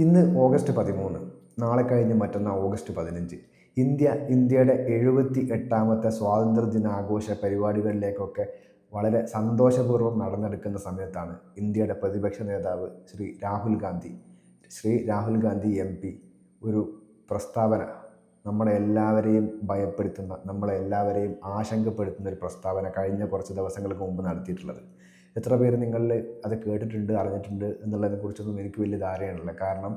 ഇന്ന് ഓഗസ്റ്റ് 13, നാളെ കഴിഞ്ഞ് മറ്റന്നാൾ ഓഗസ്റ്റ് 15. ഇന്ത്യയുടെ 78ാമത്തെ സ്വാതന്ത്ര്യ ദിനാഘോഷ പരിപാടികളിലേക്കൊക്കെ വളരെ സന്തോഷപൂർവ്വം നടന്നെടുക്കുന്ന സമയത്താണ് ഇന്ത്യയുടെ പ്രതിപക്ഷ നേതാവ് ശ്രീ രാഹുൽ ഗാന്ധി MP ഒരു പ്രസ്താവന, നമ്മളെല്ലാവരെയും ഭയപ്പെടുത്തുന്ന, നമ്മളെല്ലാവരെയും ആശങ്കപ്പെടുത്തുന്ന ഒരു പ്രസ്താവന കഴിഞ്ഞ കുറച്ച് ദിവസങ്ങൾക്ക് മുമ്പ് നടത്തിയിട്ടുള്ളത്. എത്ര പേര് നിങ്ങളിൽ അത് കേട്ടിട്ടുണ്ട്, അറിഞ്ഞിട്ടുണ്ട് എന്നുള്ളതിനെക്കുറിച്ചൊന്നും എനിക്ക് വലിയ ധാരണയില്ല. കാരണം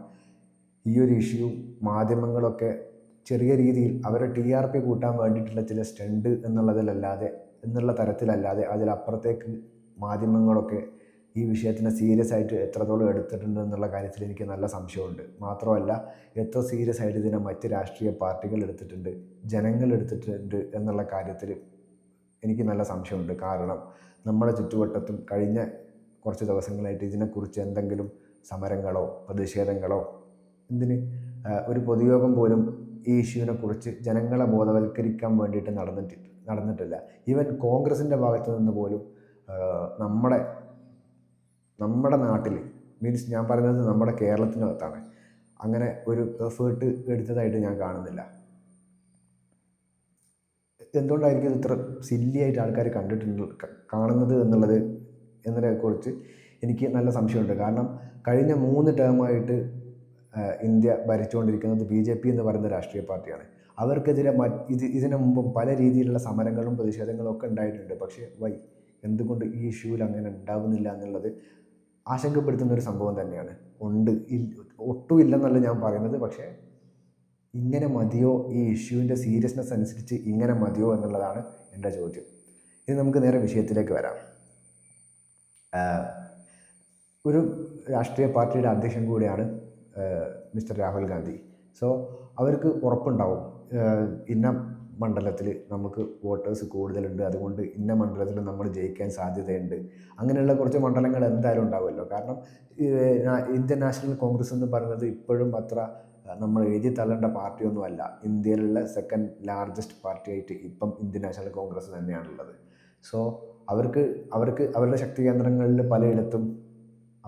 ഈ ഒരു ഇഷ്യൂ മാധ്യമങ്ങളൊക്കെ ചെറിയ രീതിയിൽ അവരുടെ TRP കൂട്ടാൻ വേണ്ടിയിട്ടുള്ള ചില സ്റ്റണ്ട് എന്നുള്ള തരത്തിലല്ലാതെ അതിലപ്പുറത്തേക്ക് മാധ്യമങ്ങളൊക്കെ ഈ വിഷയത്തിനെ സീരിയസ് ആയിട്ട് എത്രത്തോളം എടുത്തിട്ടുണ്ട് എന്നുള്ള കാര്യത്തിൽ എനിക്ക് നല്ല സംശയമുണ്ട്. മാത്രമല്ല, എത്ര സീരിയസ് ആയിട്ട് ഇതിനെ മറ്റ് രാഷ്ട്രീയ പാർട്ടികൾ എടുത്തിട്ടുണ്ട്, ജനങ്ങൾ എടുത്തിട്ടുണ്ട് എന്നുള്ള കാര്യത്തിൽ എനിക്ക് നല്ല സംശയമുണ്ട്. കാരണം നമ്മുടെ ചുറ്റുവട്ടത്തും കഴിഞ്ഞ കുറച്ച് ദിവസങ്ങളായിട്ട് ഇതിനെക്കുറിച്ച് എന്തെങ്കിലും സമരങ്ങളോ പ്രതിഷേധങ്ങളോ ഒരു പൊതുയോഗം പോലും ഈ ഇഷ്യൂവിനെ കുറിച്ച് ജനങ്ങളെ ബോധവൽക്കരിക്കാൻ വേണ്ടിയിട്ട് നടന്നിട്ടില്ല. ഈവൻ കോൺഗ്രസിൻ്റെ ഭാഗത്തു നിന്ന് പോലും നമ്മുടെ നാട്ടിൽ, മീൻസ് ഞാൻ പറയുന്നത് നമ്മുടെ കേരളത്തിനകത്താണ്, അങ്ങനെ ഒരു എഫേർട്ട് എടുത്തതായിട്ട് ഞാൻ കാണുന്നില്ല. എന്തുകൊണ്ടായിരിക്കും ഇത് ഇത്ര സില്ലിയായിട്ട് ആൾക്കാർ കാണുന്നത് എന്നതിനെക്കുറിച്ച് എനിക്ക് നല്ല സംശയമുണ്ട്. കാരണം കഴിഞ്ഞ 3 ടേമായിട്ട് ഇന്ത്യ ഭരിച്ചുകൊണ്ടിരിക്കുന്നത് BJP എന്ന് പറയുന്ന രാഷ്ട്രീയ പാർട്ടിയാണ്. അവർക്കെതിരെ ഇതിനു മുമ്പും പല രീതിയിലുള്ള സമരങ്ങളും പ്രതിഷേധങ്ങളും ഒക്കെ ഉണ്ടായിട്ടുണ്ട്. പക്ഷേ എന്തുകൊണ്ട് ഈ ഇഷ്യൂവിൽ അങ്ങനെ ഉണ്ടാവുന്നില്ല എന്നുള്ളത് ആശങ്കപ്പെടുത്തുന്ന ഒരു സംഭവം തന്നെയാണ്. ഒട്ടും ഇല്ലെന്നല്ല ഞാൻ പറയുന്നത്, പക്ഷേ ഇങ്ങനെ മതിയോ, ഈ ഇഷ്യൂവിൻ്റെ സീരിയസ്നെസ് അനുസരിച്ച് ഇങ്ങനെ മതിയോ എന്നുള്ളതാണ് എൻ്റെ ചോദ്യം. ഇനി നമുക്ക് നേരെ വിഷയത്തിലേക്ക് വരാം. ഒരു രാഷ്ട്രീയ പാർട്ടിയുടെ അധ്യക്ഷൻ കൂടിയാണ് മിസ്റ്റർ രാഹുൽ ഗാന്ധി. സോ അവർക്ക് ഉറപ്പുണ്ടാവും, ഇന്ന മണ്ഡലത്തിൽ നമുക്ക് വോട്ടേഴ്സ് കൂടുതലുണ്ട്, അതുകൊണ്ട് ഇന്ന മണ്ഡലത്തിൽ നമ്മൾ ജയിക്കാൻ സാധ്യതയുണ്ട്. അങ്ങനെയുള്ള കുറച്ച് മണ്ഡലങ്ങൾ എന്തായാലും ഉണ്ടാവുമല്ലോ. കാരണം ഇന്ത്യൻ നാഷണൽ കോൺഗ്രസ് എന്ന് പറയുന്നത് ഇപ്പോഴും അത്ര നമ്മൾ എഴുതി തള്ളേണ്ട പാർട്ടിയൊന്നുമല്ല. ഇന്ത്യയിലുള്ള 2nd ലാർജസ്റ്റ് പാർട്ടിയായിട്ട് ഇപ്പം ഇന്ത്യൻ നാഷണൽ കോൺഗ്രസ് തന്നെയാണുള്ളത്. സോ അവർക്ക് അവരുടെ ശക്തി കേന്ദ്രങ്ങളിൽ പലയിടത്തും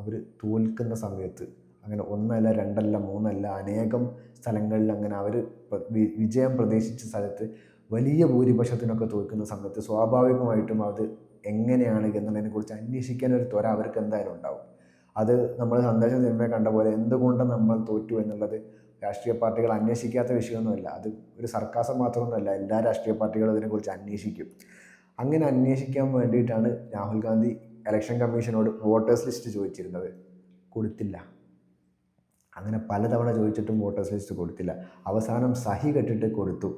അവർ തോൽക്കുന്ന സമയത്ത്, അങ്ങനെ 1 അല്ല 2 അല്ല 3 അല്ല അനേകം സ്ഥലങ്ങളിൽ അങ്ങനെ അവർ വിജയം പ്രതീക്ഷിച്ച സ്ഥലത്ത് വലിയ ഭൂരിപക്ഷത്തിനൊക്കെ തോൽക്കുന്ന സമയത്ത് സ്വാഭാവികമായിട്ടും അത് എങ്ങനെയാണ് എന്നതിനെക്കുറിച്ച് അന്വേഷിക്കാൻ ഒരു ത്വര അവർക്ക് എന്തായാലും ഉണ്ടാവും. അത് നമ്മൾ സന്ദേശം സിനിമയെ കണ്ട പോലെ എന്തുകൊണ്ട് നമ്മൾ തോറ്റു എന്നുള്ളത് രാഷ്ട്രീയ പാർട്ടികൾ അന്വേഷിക്കാത്ത വിഷയമൊന്നുമല്ല. അത് ഒരു സർക്കാസം മാത്രമൊന്നുമല്ല, എല്ലാ രാഷ്ട്രീയ പാർട്ടികളും ഇതിനെക്കുറിച്ച് അന്വേഷിക്കും. അങ്ങനെ അന്വേഷിക്കാൻ വേണ്ടിയിട്ടാണ് രാഹുൽ ഗാന്ധി ഇലക്ഷൻ കമ്മീഷനോട് വോട്ടേഴ്സ് ലിസ്റ്റ് ചോദിച്ചിരുന്നത്. കൊടുത്തില്ല. അങ്ങനെ പലതവണ ചോദിച്ചിട്ടും വോട്ടേഴ്സ് ലിസ്റ്റ് കൊടുത്തില്ല. അവസാനം സഹി കെട്ടിട്ട് കൊടുത്തു.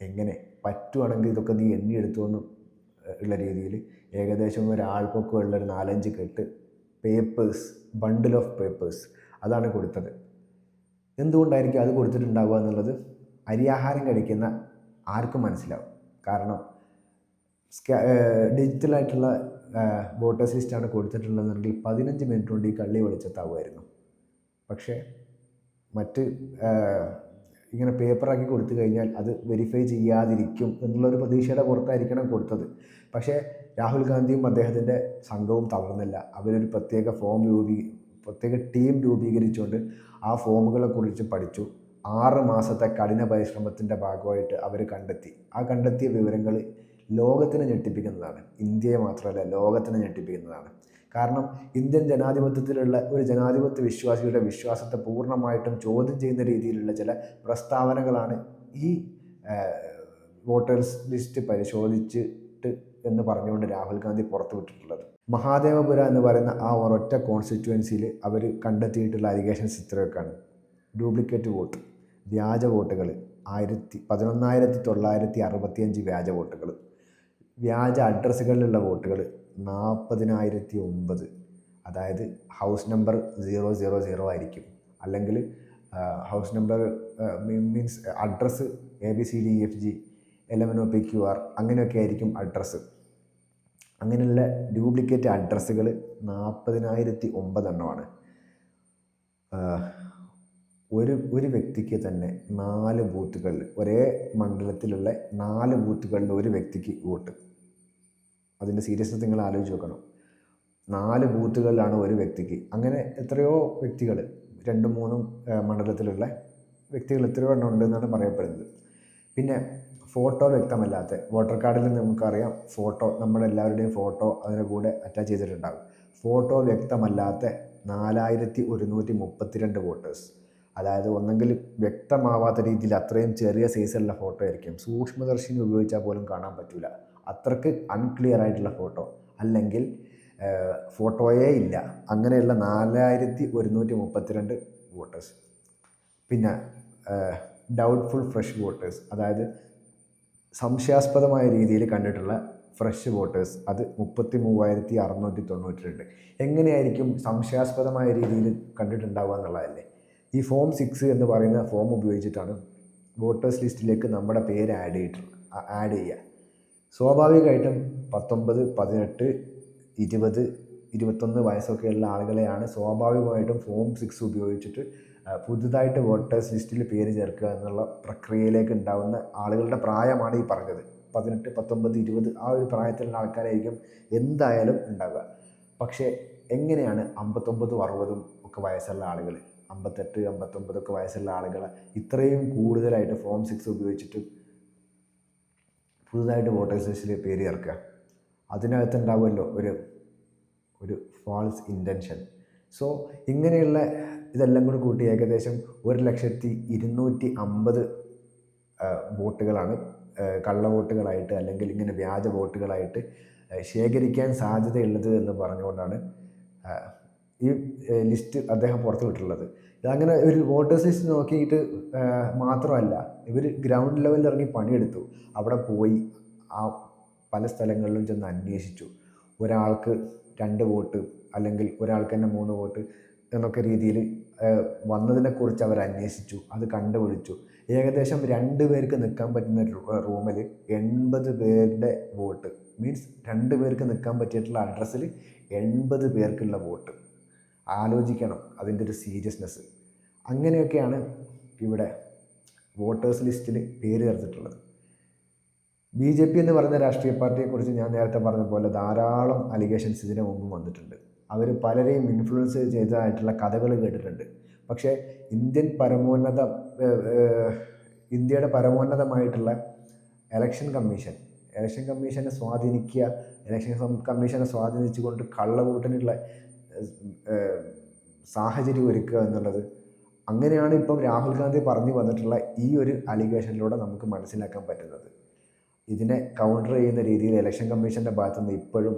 എങ്ങനെ പറ്റുവാണെങ്കിൽ ഇതൊക്കെ നീ എണ്ണിയെടുത്തു എന്ന് ഉള്ള രീതിയിൽ ഏകദേശം ഒരാൾക്കൊക്കെ ഒരു 4-5 കെട്ട് പേപ്പേഴ്സ്, ബണ്ടിൽ ഓഫ് പേപ്പേഴ്സ്, അതാണ് കൊടുത്തത്. എന്തുകൊണ്ടായിരിക്കും അത് കൊടുത്തിട്ടുണ്ടാവുക എന്നുള്ളത് അരിയാഹാരം കഴിക്കുന്ന ആർക്കും മനസ്സിലാവും. കാരണം ഡിജിറ്റലായിട്ടുള്ള വോട്ടേഴ്സ് ലിസ്റ്റാണ് കൊടുത്തിട്ടുള്ളതെങ്കിൽ 15 മിനിറ്റ് കൊണ്ട് ഈ കള്ളി വെളിച്ചത്താവുമായിരുന്നു. പക്ഷേ ഇങ്ങനെ പേപ്പറാക്കി കൊടുത്തു കഴിഞ്ഞാൽ അത് വെരിഫൈ ചെയ്യാതിരിക്കും എന്നുള്ളൊരു പ്രതീക്ഷയുടെ പുറത്തായിരിക്കണം കൊടുത്തത്. പക്ഷേ രാഹുൽ ഗാന്ധിയും അദ്ദേഹത്തിൻ്റെ സംഘവും തളർന്നില്ല. അവരൊരു പ്രത്യേക ടീം രൂപീകരിച്ചുകൊണ്ട് ആ ഫോമുകളെക്കുറിച്ച് പഠിച്ചു. 6 മാസത്തെ കഠിന പരിശ്രമത്തിൻ്റെ ഭാഗമായിട്ട് അവർ കണ്ടെത്തിയ വിവരങ്ങൾ ലോകത്തിനെ ഞെട്ടിപ്പിക്കുന്നതാണ്. ഇന്ത്യയെ മാത്രമല്ല, ലോകത്തിനെ ഞെട്ടിപ്പിക്കുന്നതാണ്. കാരണം ഇന്ത്യൻ ജനാധിപത്യത്തിലുള്ള ഒരു ജനാധിപത്യ വിശ്വാസിയുടെ വിശ്വാസത്തെ പൂർണ്ണമായിട്ടും ചോദ്യം ചെയ്യുന്ന രീതിയിലുള്ള ചില പ്രസ്താവനകളാണ് ഈ വോട്ടേഴ്സ് ലിസ്റ്റ് പരിശോധിച്ചിട്ട് എന്ന് പറഞ്ഞുകൊണ്ട് രാഹുൽ ഗാന്ധി പുറത്തുവിട്ടിട്ടുള്ളത്. മഹാദേവപുര എന്ന് പറയുന്ന ആ ഒരൊറ്റ കോൺസ്റ്റിറ്റ്യുവൻസിയിൽ അവർ കണ്ടെത്തിയിട്ടുള്ള അലിഗേഷൻസ് ഇത്രയൊക്കെയാണ്. ഡ്യൂപ്ലിക്കേറ്റ് വോട്ട്, വ്യാജ വോട്ടുകൾ 11,965 വ്യാജ വോട്ടുകൾ, വ്യാജ അഡ്രസ്സുകളിലുള്ള വോട്ടുകൾ 40,009. അതായത് ഹൗസ് നമ്പർ 000 ആയിരിക്കും, അല്ലെങ്കിൽ house number means address ABCDEFG LMNOPQR അങ്ങനെയൊക്കെ ആയിരിക്കും അഡ്രസ്സ്. അങ്ങനെയുള്ള ഡ്യൂപ്ലിക്കേറ്റ് അഡ്രസ്സുകൾ 40,009 എണ്ണമാണ്. ഒരു വ്യക്തിക്ക് തന്നെ 4 ബൂത്തുകളിൽ, ഒരേ മണ്ഡലത്തിലുള്ള 4 ബൂത്തുകളിൽ ഒരു വ്യക്തിക്ക് വോട്ട്. അതിൻ്റെ സീരിയസ്നെസ് നിങ്ങൾ ആലോചിച്ച് നോക്കണം. 4 ബൂത്തുകളിലാണ് ഒരു വ്യക്തിക്ക്. അങ്ങനെ എത്രയോ വ്യക്തികൾ, രണ്ടും മൂന്നും മണ്ഡലത്തിലുള്ള വ്യക്തികൾ എത്രയോ എണ്ണം ഉണ്ടെന്നാണ് പറയപ്പെടുന്നത്. പിന്നെ ഫോട്ടോ വ്യക്തമല്ലാത്ത വോട്ടർ കാർഡിൽ നമുക്കറിയാം ഫോട്ടോ, നമ്മുടെ എല്ലാവരുടെയും ഫോട്ടോ അതിൻ്റെ കൂടെ അറ്റാച്ച് ചെയ്തിട്ടുണ്ടാകും. ഫോട്ടോ വ്യക്തമല്ലാത്ത 4132 വോട്ടേഴ്സ്. അതായത് ഒന്നെങ്കിൽ വ്യക്തമാവാത്ത രീതിയിൽ അത്രയും ചെറിയ സൈസുള്ള ഫോട്ടോ ആയിരിക്കും, സൂക്ഷ്മദർശിനി ഉപയോഗിച്ചാൽ പോലും കാണാൻ പറ്റില്ല, അത്രയ്ക്ക് അൺക്ലിയർ ആയിട്ടുള്ള ഫോട്ടോ, അല്ലെങ്കിൽ ഫോട്ടോയേ ഇല്ല, അങ്ങനെയുള്ള 4132 വോട്ടേഴ്സ്. പിന്നെ ഡൗട്ട്ഫുൾ ഫ്രഷ് വോട്ടേഴ്സ്, അതായത് സംശയാസ്പദമായ രീതിയിൽ കണ്ടിട്ടുള്ള ഫ്രഷ് വോട്ടേഴ്സ്, അത് 33,692. എങ്ങനെയായിരിക്കും സംശയാസ്പദമായ രീതിയിൽ കണ്ടിട്ടുണ്ടാവുക എന്നുള്ളതല്ലേ. ഈ ഫോം 6 എന്ന് പറയുന്ന ഫോം ഉപയോഗിച്ചിട്ടാണ് വോട്ടേഴ്സ് ലിസ്റ്റിലേക്ക് നമ്മുടെ പേര് ആഡ് ചെയ്യുക. സ്വാഭാവികമായിട്ടും 19, 18, 20, 21 വയസ്സൊക്കെയുള്ള ആളുകളെയാണ് സ്വാഭാവികമായിട്ടും ഫോം 6 ഉപയോഗിച്ചിട്ട് പുതുതായിട്ട് വോട്ടേഴ്സ് ലിസ്റ്റിൽ പേര് ചേർക്കുക എന്നുള്ള പ്രക്രിയയിലേക്ക് ഉണ്ടാകുന്ന ആളുകളുടെ പ്രായമാണ് ഈ പറഞ്ഞത്. 18, 19, 20 ആ ഒരു പ്രായത്തിലുള്ള ആൾക്കാരായിരിക്കും എന്തായാലും ഉണ്ടാവുക. പക്ഷേ എങ്ങനെയാണ് 59, 60 ഒക്കെ വയസ്സുള്ള ആളുകൾ, 58, 59 ഒക്കെ വയസ്സുള്ള ആളുകൾ ഇത്രയും കൂടുതലായിട്ട് ഫോം 6 ഉപയോഗിച്ചിട്ട് പുതുതായിട്ട് വോട്ടേഴ്സ് ലിസ്റ്റിൽ പേര് ചേർക്കുക? അതിനകത്തുണ്ടാവുമല്ലോ ഒരു ഫാൾസ് ഇൻറ്റൻഷൻ. സോ ഇങ്ങനെയുള്ള ഇതെല്ലാം കൂടി കൂട്ടി ഏകദേശം 1,250,000 വോട്ടുകളാണ് കള്ള വോട്ടുകളായിട്ട് അല്ലെങ്കിൽ ഇങ്ങനെ വ്യാജ വോട്ടുകളായിട്ട് ശേഖരിക്കാൻ സാധ്യതയുള്ളത് എന്ന് പറഞ്ഞുകൊണ്ടാണ് ഈ ലിസ്റ്റ് അദ്ദേഹം പുറത്തു വിട്ടിട്ടുള്ളത്. ഇതങ്ങനെ ഒരു വോട്ടേഴ്സ് ലിസ്റ്റ് നോക്കിയിട്ട് മാത്രമല്ല, ഇവർ ഗ്രൗണ്ട് ലെവലിൽ ഇറങ്ങി പണിയെടുത്തു. അവിടെ പോയി ആ പല സ്ഥലങ്ങളിലും ചെന്ന് അന്വേഷിച്ചു. ഒരാൾക്ക് 2 വോട്ട് അല്ലെങ്കിൽ ഒരാൾക്ക് തന്നെ 3 വോട്ട് എന്നൊക്കെ രീതിയിൽ വന്നതിനെക്കുറിച്ച് അവർ അന്വേഷിച്ചു, അത് കണ്ടുപിടിച്ചു. ഏകദേശം 2 പേർക്ക് നിൽക്കാൻ പറ്റുന്ന റൂമിൽ 80 പേരുടെ വോട്ട്, മീൻസ് 2 പേർക്ക് നിൽക്കാൻ പറ്റിയിട്ടുള്ള അഡ്രസ്സിൽ 80 പേർക്കുള്ള വോട്ട്. ആലോചിക്കണം അതിൻ്റെ ഒരു സീരിയസ്നെസ്. അങ്ങനെയൊക്കെയാണ് ഇവിടെ വോട്ടേഴ്സ് ലിസ്റ്റിൽ പേര് ചേർത്തിട്ടുള്ളത്. BJP എന്ന് പറയുന്ന രാഷ്ട്രീയ പാർട്ടിയെക്കുറിച്ച് ഞാൻ നേരത്തെ പറഞ്ഞ പോലെ ധാരാളം അലിഗേഷൻസ് ഇതിനു മുമ്പ് വന്നിട്ടുണ്ട്. അവർ പലരെയും ഇൻഫ്ലുവൻസ് ചെയ്തതായിട്ടുള്ള കഥകൾ കേട്ടിട്ടുണ്ട്. പക്ഷേ ഇന്ത്യയുടെ പരമോന്നതമായിട്ടുള്ള ഇലക്ഷൻ കമ്മീഷനെ സ്വാധീനിക്കുക, ഇലക്ഷൻ കമ്മീഷനെ സ്വാധീനിച്ചുകൊണ്ട് കള്ളവോട്ടിനുള്ള സാഹചര്യം ഒരുക്കുക എന്നുള്ളത്, അങ്ങനെയാണ് ഇപ്പം രാഹുൽ ഗാന്ധി പറഞ്ഞു വന്നിട്ടുള്ള ഈ ഒരു അലിഗേഷനിലൂടെ നമുക്ക് മനസ്സിലാക്കാൻ പറ്റുന്നത്. ഇതിനെ കൗണ്ടർ ചെയ്യുന്ന രീതിയിൽ ഇലക്ഷൻ കമ്മീഷൻ്റെ ഭാഗത്തുനിന്ന് ഇപ്പോഴും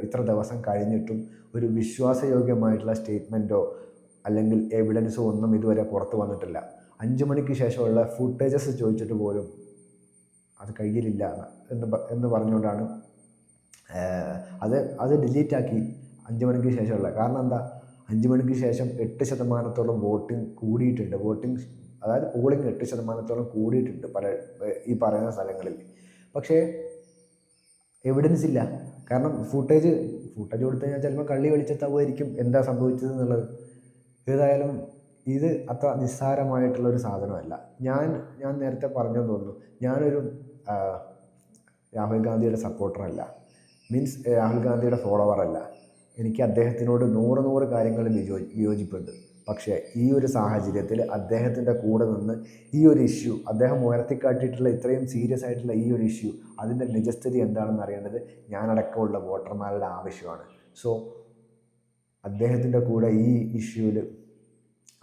ഇത്ര ദിവസം കഴിഞ്ഞിട്ടും ഒരു വിശ്വാസയോഗ്യമായിട്ടുള്ള സ്റ്റേറ്റ്മെൻറ്റോ അല്ലെങ്കിൽ എവിഡൻസോ ഒന്നും ഇതുവരെ പുറത്തു വന്നിട്ടില്ല. 5 മണിക്ക് ശേഷമുള്ള ഫുട്ടേജസ് ചോദിച്ചിട്ട് പോലും അത് കയ്യിലില്ല എന്ന് പറഞ്ഞുകൊണ്ടാണ് അത് ഡിലീറ്റാക്കി 5 മണിക്ക് ശേഷമുള്ള. കാരണം എന്താ, 5 മണിക്ക് ശേഷം 8% വോട്ടിംഗ് കൂടിയിട്ടുണ്ട്. അതായത് പോളിംഗ് 8% കൂടിയിട്ടുണ്ട് ഈ പറയുന്ന സ്ഥലങ്ങളിൽ. പക്ഷേ എവിഡൻസ് ഇല്ല. കാരണം ഫുട്ടേജ് കൊടുത്തു കഴിഞ്ഞാൽ ചിലപ്പോൾ കള്ളി വെളിച്ചത്താവുമായിരിക്കും എന്താ സംഭവിച്ചത് എന്നുള്ളത്. ഏതായാലും ഇത് അത്ര നിസ്സാരമായിട്ടുള്ളൊരു സാധനമല്ല. ഞാൻ നേരത്തെ പറഞ്ഞെന്ന് തോന്നുന്നു, ഞാനൊരു രാഹുൽ ഗാന്ധിയുടെ സപ്പോർട്ടറല്ല, മീൻസ് രാഹുൽ ഗാന്ധിയുടെ ഫോളോവറല്ല. എനിക്ക് അദ്ദേഹത്തിനോട് 100 കാര്യങ്ങളിൽ വിയോജിപ്പുണ്ട്. പക്ഷേ ഈ ഒരു സാഹചര്യത്തിൽ അദ്ദേഹത്തിൻ്റെ കൂടെ നിന്ന് ഈ ഒരു ഇഷ്യൂ, അദ്ദേഹം ഉയർത്തിക്കാട്ടിയിട്ടുള്ള ഇത്രയും സീരിയസ് ആയിട്ടുള്ള ഈ ഒരു ഇഷ്യൂ, അതിൻ്റെ നിജസ്ഥിതി എന്താണെന്ന് അറിയേണ്ടത് ഞാനടക്കമുള്ള വോട്ടർമാരുടെ ആവശ്യമാണ്. സോ അദ്ദേഹത്തിൻ്റെ കൂടെ ഈ ഇഷ്യൂവിൽ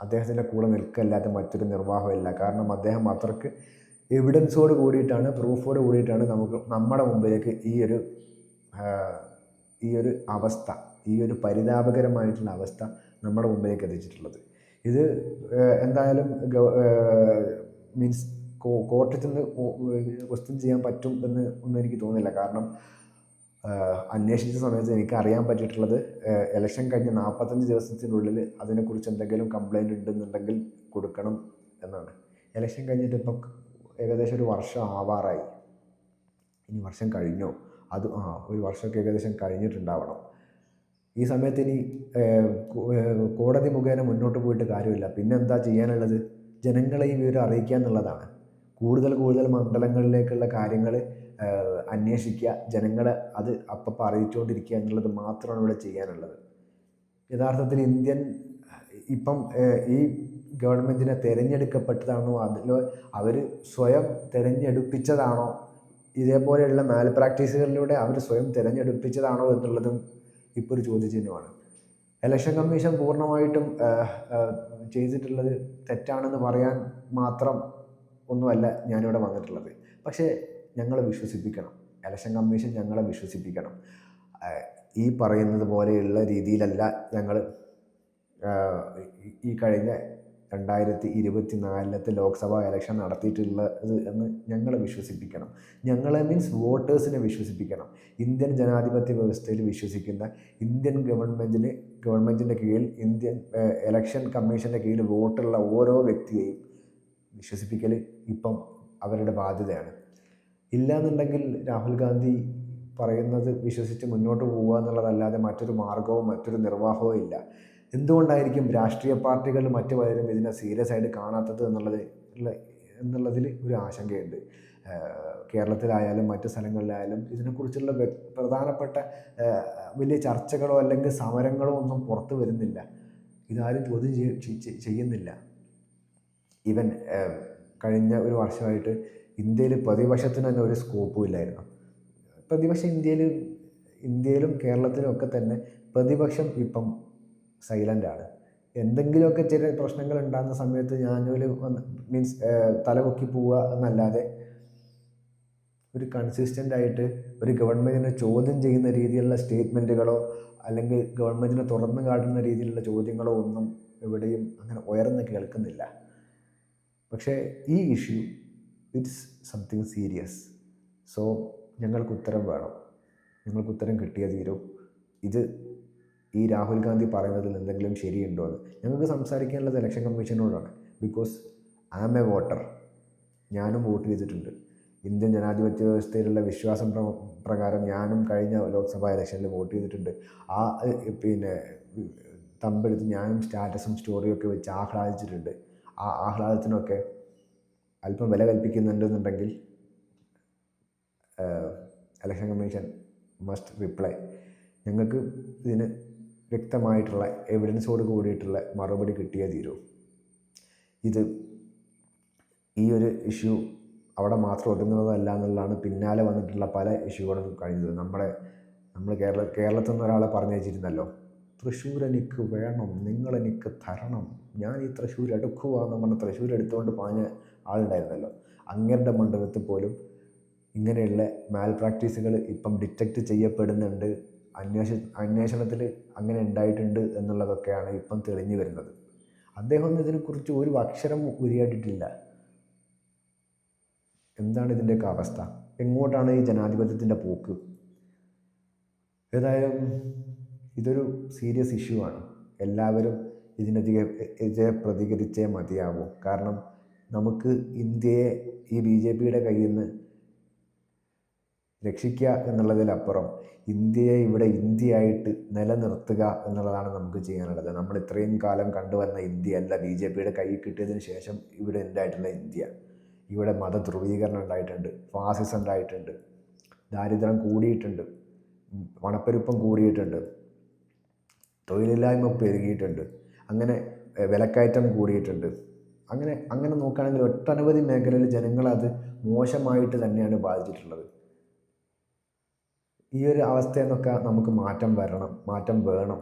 അദ്ദേഹത്തിൻ്റെ കൂടെ നിൽക്കല്ലാതെ മറ്റൊരു നിർവാഹമില്ല. കാരണം അദ്ദേഹം അത്രയ്ക്ക് എവിഡൻസോട് കൂടിയിട്ടാണ്, പ്രൂഫോട് കൂടിയിട്ടാണ് നമ്മുടെ മുമ്പിലേക്ക് ഈ ഒരു അവസ്ഥ, ഈ ഒരു പരിതാപകരമായിട്ടുള്ള അവസ്ഥ നമ്മുടെ മുമ്പിലേക്ക് എത്തിച്ചിട്ടുള്ളത്. ഇത് എന്തായാലും മീൻസ് കോർട്ടിൽ നിന്ന് ക്വസ്റ്റ്യൻ ചെയ്യാൻ പറ്റും എന്ന് ഒന്നും എനിക്ക് തോന്നുന്നില്ല. കാരണം അന്വേഷിച്ച സമയത്ത് എനിക്ക് അറിയാൻ പറ്റിയിട്ടുള്ളത് ഇലക്ഷൻ കഴിഞ്ഞ് 45 ദിവസത്തിനുള്ളിൽ അതിനെക്കുറിച്ച് എന്തെങ്കിലും കംപ്ലൈൻറ്റ് ഉണ്ടെന്നുണ്ടെങ്കിൽ കൊടുക്കണം എന്നാണ്. ഇലക്ഷൻ കഴിഞ്ഞിട്ട് ഇപ്പം ഏകദേശം 1 വർഷം ആവാറായി. ഇനി വർഷം കഴിഞ്ഞോ? ഒരു വർഷമൊക്കെ ഏകദേശം കഴിഞ്ഞിട്ടുണ്ടാവണം. ഈ സമയത്ത് ഇനി കോടതി മുഖേന മുന്നോട്ട് പോയിട്ട് കാര്യമില്ല. പിന്നെ എന്താ ചെയ്യാനുള്ളത്? ജനങ്ങളെ ഈ വിവരം അറിയിക്കുക എന്നുള്ളതാണ്. കൂടുതൽ മണ്ഡലങ്ങളിലേക്കുള്ള കാര്യങ്ങൾ അന്വേഷിക്കുക, ജനങ്ങളെ അത് അപ്പം അറിയിച്ചുകൊണ്ടിരിക്കുക എന്നുള്ളത് മാത്രമാണ് ഇവിടെ ചെയ്യാനുള്ളത്. യഥാർത്ഥത്തിൽ ഇന്ത്യൻ ഇപ്പം ഈ ഗവൺമെൻറ്റിനെ തിരഞ്ഞെടുക്കപ്പെട്ടതാണോ അതിൽ അവർ സ്വയം തിരഞ്ഞെടുപ്പിച്ചതാണോ, ഇതേപോലെയുള്ള മാൽ പ്രാക്ടീസുകളിലൂടെ അവർ സ്വയം തിരഞ്ഞെടുപ്പിച്ചതാണോ എന്നുള്ളതും ഇപ്പോൾ ഒരു ചോദ്യചിഹ്നമാണ്. ഇലക്ഷൻ കമ്മീഷൻ പൂർണ്ണമായിട്ടും ചെയ്തിട്ടുള്ളത് തെറ്റാണെന്ന് പറയാൻ മാത്രം ഒന്നുമല്ല ഞാനിവിടെ വന്നിട്ടുള്ളത്. പക്ഷേ ഞങ്ങളെ വിശ്വസിപ്പിക്കണം, ഇലക്ഷൻ കമ്മീഷൻ ഞങ്ങളെ വിശ്വസിപ്പിക്കണം. ഈ പറയുന്നത് പോലെയുള്ള രീതിയിലല്ല ഞങ്ങൾ ഈ കഴിഞ്ഞ 2024 ലോക്സഭാ ഇലക്ഷൻ നടത്തിയിട്ടുള്ളത് എന്ന് ഞങ്ങളെ വിശ്വസിപ്പിക്കണം. ഞങ്ങളെ മീൻസ് വോട്ടേഴ്സിനെ വിശ്വസിപ്പിക്കണം. ഇന്ത്യൻ ജനാധിപത്യ വ്യവസ്ഥയിൽ വിശ്വസിക്കുന്ന ഇന്ത്യൻ ഗവൺമെൻറ്റിൻ്റെ കീഴിൽ ഇന്ത്യൻ ഇലക്ഷൻ കമ്മീഷൻ്റെ കീഴിൽ വോട്ടുള്ള ഓരോ വ്യക്തിയെയും വിശ്വസിപ്പിക്കൽ ഇപ്പം അവരുടെ ബാധ്യതയാണ്. ഇല്ലയെന്നുണ്ടെങ്കിൽ രാഹുൽ ഗാന്ധി പറയുന്നത് വിശ്വസിച്ച് മുന്നോട്ട് പോകുക എന്നുള്ളതല്ലാതെ മറ്റൊരു മാർഗവും മറ്റൊരു നിർവാഹവും ഇല്ല. എന്തുകൊണ്ടായിരിക്കും രാഷ്ട്രീയ പാർട്ടികൾ മറ്റു പലരും ഇതിനെ സീരിയസ് ആയിട്ട് കാണാത്തത് എന്നുള്ളതിൽ ഒരു ആശങ്കയുണ്ട്. കേരളത്തിലായാലും മറ്റു സ്ഥലങ്ങളിലായാലും ഇതിനെക്കുറിച്ചുള്ള പ്രധാനപ്പെട്ട വലിയ ചർച്ചകളോ അല്ലെങ്കിൽ സമരങ്ങളോ ഒന്നും പുറത്തു വരുന്നില്ല. ഇതാരും ചോദ്യം ചെയ്യുന്നില്ല. ഈവൻ കഴിഞ്ഞ ഒരു വർഷമായിട്ട് ഇന്ത്യയിൽ പ്രതിപക്ഷത്തിന് തന്നെ ഒരു സ്കോപ്പും ഇല്ലായിരുന്നു. പ്രതിപക്ഷം ഇന്ത്യയിലും കേരളത്തിലും ഒക്കെ തന്നെ പ്രതിപക്ഷം ഇപ്പം സൈലൻ്റാണ്. എന്തെങ്കിലുമൊക്കെ ചെറിയ പ്രശ്നങ്ങൾ ഉണ്ടാകുന്ന സമയത്ത് മീൻസ് തലപൊക്കി പോവുക എന്നല്ലാതെ ഒരു കൺസിസ്റ്റൻ്റ് ആയിട്ട് ഒരു ഗവൺമെൻറ്റിനെ ചോദ്യം ചെയ്യുന്ന രീതിയിലുള്ള സ്റ്റേറ്റ്മെൻറ്റുകളോ അല്ലെങ്കിൽ ഗവൺമെൻറ്റിനെ തുറന്നു കാട്ടുന്ന രീതിയിലുള്ള ചോദ്യങ്ങളോ ഒന്നും എവിടെയും അങ്ങനെ ഉയർന്ന് കേൾക്കുന്നില്ല. പക്ഷേ ഈ issue it's something serious. So ഞങ്ങൾക്ക് ഉത്തരം വേണം, ഞങ്ങൾക്ക് ഉത്തരം കിട്ടിയേ തീരൂ. ഇത് ഈ രാഹുൽ ഗാന്ധി പറയുന്നതിൽ എന്തെങ്കിലും ശരിയുണ്ടോ എന്ന് ഞങ്ങൾക്ക് സംസാരിക്കാനുള്ളത് ഇലക്ഷൻ കമ്മീഷനോടാണ്. Because I am a voter, ഞാനും വോട്ട് ചെയ്തിട്ടുണ്ട്. ഇന്ത്യൻ ജനാധിപത്യ വ്യവസ്ഥയിലുള്ള വിശ്വാസം പ്രകാരം ഞാനും കഴിഞ്ഞ ലോക്സഭാ ഇലക്ഷനിൽ വോട്ട് ചെയ്തിട്ടുണ്ട്. തമ്പെടുത്ത് ഞാനും സ്റ്റാറ്റസും സ്റ്റോറിയൊക്കെ വെച്ച് ആഹ്ലാദിച്ചിട്ടുണ്ട്. ആ ആഹ്ലാദത്തിനൊക്കെ അല്പം വില കൽപ്പിക്കുന്നുണ്ടെന്നുണ്ടെങ്കിൽ ഇലക്ഷൻ കമ്മീഷൻ മസ്റ്റ് റിപ്ലൈ. ഞങ്ങൾക്ക് ഇതിന് വ്യക്തമായിട്ടുള്ള എവിഡൻസോട് കൂടിയിട്ടുള്ള മറുപടി കിട്ടിയേ തീരൂ. ഈ ഒരു ഇഷ്യൂ അവിടെ മാത്രം ഒതുങ്ങുന്നതല്ല എന്നുള്ളതാണ് പിന്നാലെ വന്നിട്ടുള്ള പല ഇഷ്യൂകളും കഴിഞ്ഞത്. നമ്മൾ കേരളത്തിൽ നിന്ന് ഒരാളെ പറഞ്ഞു വെച്ചിരുന്നല്ലോ, തൃശ്ശൂർ എനിക്ക് വേണം, നിങ്ങളെനിക്ക് തരണം, ഞാൻ ഈ തൃശ്ശൂർ എടുക്കുക എന്ന് പറഞ്ഞ് തൃശ്ശൂർ എടുത്തുകൊണ്ട് പാഞ്ഞ ആളുണ്ടായിരുന്നല്ലോ. അങ്ങരുടെ മണ്ഡലത്തിൽ പോലും ഇങ്ങനെയുള്ള മാൽ പ്രാക്ടീസുകൾ ഇപ്പം ഡിറ്റക്റ്റ് ചെയ്യപ്പെടുന്നുണ്ട്. അന്വേഷണത്തിൽ അങ്ങനെ ഉണ്ടായിട്ടുണ്ട് എന്നുള്ളതൊക്കെയാണ് ഇപ്പം തെളിഞ്ഞു വരുന്നത്. അദ്ദേഹം ഒന്നും ഇതിനെക്കുറിച്ച് ഒരു അക്ഷരം ഉരിയായിട്ടില്ല. എന്താണ് ഇതിൻ്റെയൊക്കെ അവസ്ഥ? എങ്ങോട്ടാണ് ഈ ജനാധിപത്യത്തിൻ്റെ പോക്ക്? ഏതായാലും ഇതൊരു സീരിയസ് ഇഷ്യൂ ആണ്. എല്ലാവരും ഇതിനെതിരെ പ്രതികരിച്ചേ മതിയാവൂ. കാരണം നമുക്ക് ഇന്ത്യയെ ഈ BJPയുടെ കയ്യിൽ നിന്ന് രക്ഷിക്കുക എന്നുള്ളതിലപ്പുറം ഇന്ത്യയെ ഇവിടെ ഇന്ത്യയായിട്ട് നിലനിർത്തുക എന്നുള്ളതാണ് നമുക്ക് ചെയ്യാനുള്ളത്. നമ്മൾ ഇത്രയും കാലം കണ്ടുവന്ന ഇന്ത്യയല്ല BJPയുടെ കയ്യിൽ കിട്ടിയതിന് ശേഷം ഇവിടെ ഉണ്ടായിട്ടുള്ള ഇന്ത്യ. ഇവിടെ മതധ്രുവീകരണം ഉണ്ടായിട്ടുണ്ട്, ഫാസിസം ഉണ്ടായിട്ടുണ്ട്, ദാരിദ്ര്യം കൂടിയിട്ടുണ്ട്, പണപ്പെരുപ്പം കൂടിയിട്ടുണ്ട്, തൊഴിലില്ലായ്മ പെരുകിയിട്ടുണ്ട്, അങ്ങനെ വിലക്കയറ്റം കൂടിയിട്ടുണ്ട്. അങ്ങനെ നോക്കുകയാണെങ്കിൽ ഒട്ടനവധി മേഖലയിൽ ജനങ്ങളത് മോശമായിട്ട് തന്നെയാണ് ബാധിച്ചിട്ടുള്ളത്. ഈ ഒരു അവസ്ഥയിൽ നിന്നൊക്കെ നമുക്ക് മാറ്റം വേണം.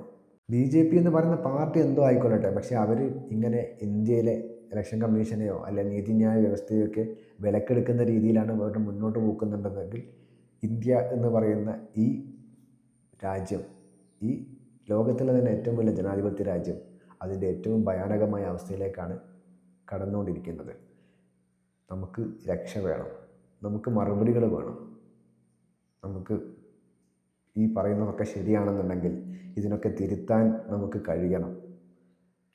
BJP എന്ന് പറയുന്ന പാർട്ടി എന്തോ ആയിക്കൊള്ളട്ടെ, പക്ഷേ അവർ ഇങ്ങനെ ഇന്ത്യയിലെ ഇലക്ഷൻ കമ്മീഷനെയോ അല്ലെ നീതിന്യായ വ്യവസ്ഥയൊക്കെ വിലക്കെടുക്കുന്ന രീതിയിലാണ് അവർ മുന്നോട്ട് പോക്കുന്നുണ്ടെങ്കിൽ ഇന്ത്യ എന്ന് പറയുന്ന ഈ രാജ്യം, ഈ ലോകത്തിലെ തന്നെ ഏറ്റവും വലിയ ജനാധിപത്യ രാജ്യം, അതിൻ്റെ ഏറ്റവും ഭയാനകമായ അവസ്ഥയിലേക്കാണ് കടന്നുകൊണ്ടിരിക്കുന്നത്. നമുക്ക് രക്ഷ വേണം, നമുക്ക് മറുപടികൾ വേണം. നമുക്ക് ഈ പറയുന്നതൊക്കെ ശരിയാണെന്നുണ്ടെങ്കിൽ ഇതിനൊക്കെ തിരുത്താൻ നമുക്ക് കഴിയണം.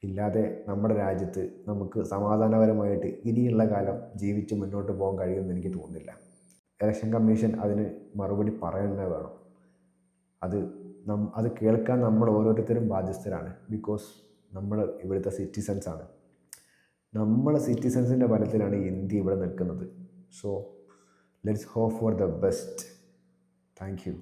ഇല്ലാതെ നമ്മുടെ രാജ്യത്ത് നമുക്ക് സമാധാനപരമായിട്ട് ഇനിയുള്ള കാലം ജീവിച്ച് മുന്നോട്ട് പോകാൻ കഴിയുമെന്ന് എനിക്ക് തോന്നുന്നില്ല. ഇലക്ഷൻ കമ്മീഷൻ അതിന് മറുപടി പറയുന്നത് വേണം. അത് കേൾക്കാൻ നമ്മൾ ഓരോരുത്തരും ബാധ്യസ്ഥരാണ്. ബിക്കോസ് നമ്മൾ ഇവിടുത്തെ സിറ്റിസൺസാണ്. നമ്മളെ സിറ്റിസൺസിൻ്റെ ബലത്തിലാണ് ഇന്ത്യ ഇവിടെ നിൽക്കുന്നത്. So let's hope for the best. Thank U.